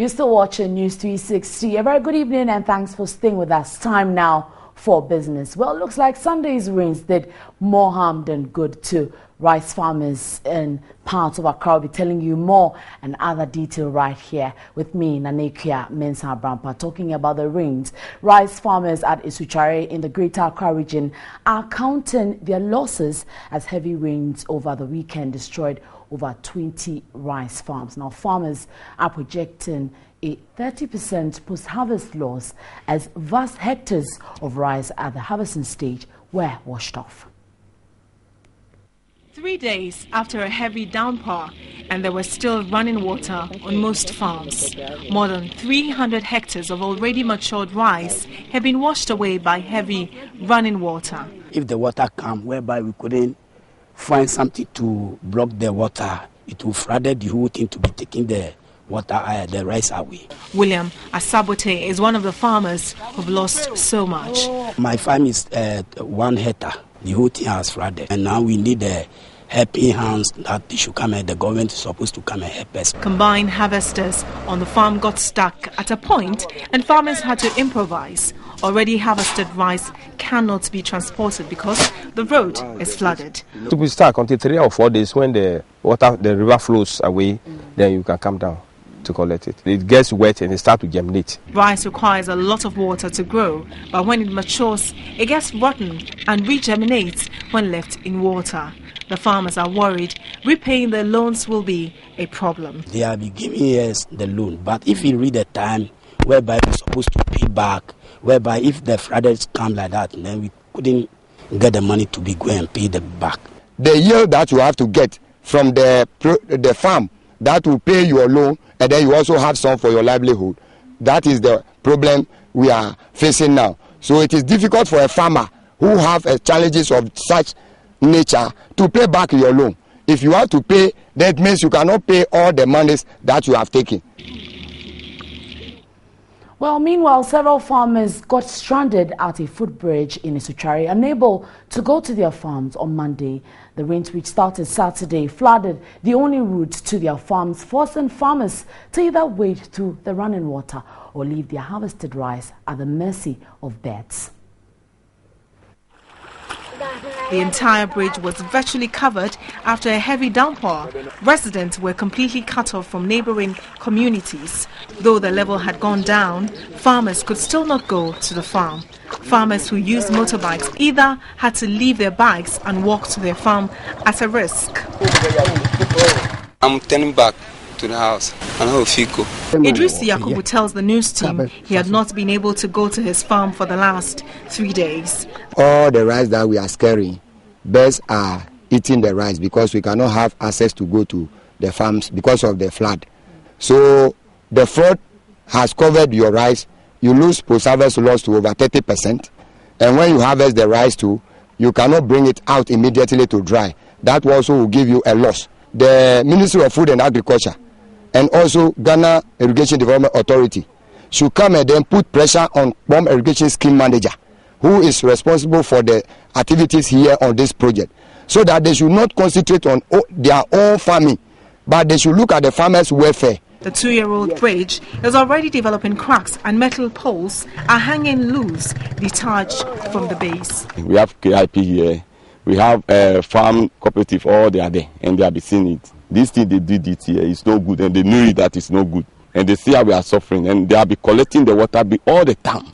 You're still watching News 360. A very good evening and thanks for staying with us. Time now for business. Well, it looks like Sunday's rains did more harm than good to rice farmers in parts of Accra. I'll be telling you more and other detail right here with me, Nanekia Mensah Brampa, talking about the rains. Rice farmers at Isuchare in the Greater Accra region are counting their losses as heavy rains over the weekend destroyed over 20 rice farms. Now, farmers are projecting a 30% post-harvest loss as vast hectares of rice at the harvesting stage were washed off. 3 days after a heavy downpour, and there was still running water on most farms. More than 300 hectares of already matured rice have been washed away by heavy running water. If the water come whereby we couldn't find something to block the water, it will flood the whole thing to be taking the water, the rice away. William Asabote is one of the farmers who've lost so much. My farm is 1 hectare. The whole thing has flooded, and now we need the helping hands that they should come, and the government is supposed to come and help us. Combined harvesters on the farm got stuck at a point, and farmers had to improvise. Already harvested rice cannot be transported because the road is flooded. To be stuck until 3 or 4 days. When the river flows away, then you can come down to collect it. It gets wet and it starts to germinate. Rice requires a lot of water to grow, but when it matures, it gets rotten and regerminates when left in water. The farmers are worried repaying their loans will be a problem. They are giving us the loan, but if you read the time whereby we're supposed to pay back, whereby if the flooders come like that, then we couldn't get the money to be going and pay them back. The yield that you have to get from the farm that will pay your loan, and then you also have some for your livelihood. That is the problem we are facing now. So it is difficult for a farmer who have challenges of such nature to pay back your loan. If you have to pay, that means you cannot pay all the monies that you have taken. Well, meanwhile, several farmers got stranded at a footbridge in Isuchare, unable to go to their farms on Monday. The rains, which started Saturday, flooded the only route to their farms, forcing farmers to either wade through the running water or leave their harvested rice at the mercy of birds. The entire bridge was virtually covered after a heavy downpour. Residents were completely cut off from neighboring communities. Though the level had gone down, farmers could still not go to the farm. Farmers who used motorbikes either had to leave their bikes and walk to their farm at a risk. I'm turning back to the house. Idris Yakubu tells the news team he had not been able to go to his farm for the last 3 days. All the rice that we are scaring, birds are eating the rice because we cannot have access to go to the farms because of the flood. So the flood has covered your rice. You lose post-harvest loss to over 30%. And when you harvest the rice too, you cannot bring it out immediately to dry. That also will give you a loss. The Ministry of Food and Agriculture and also Ghana Irrigation Development Authority should come and then put pressure on Bomb Irrigation Scheme Manager, who is responsible for the activities here on this project, so that they should not concentrate on their own farming, but they should look at the farmers' welfare. The 2-year-old bridge is already developing cracks and metal poles are hanging loose, detached from the base. We have KIP here. We have a farm cooperative, all they are there, and they have been seeing it. This thing they did it here is no good, and they knew that it's no good. And they see how we are suffering, and they have been collecting the water all the time.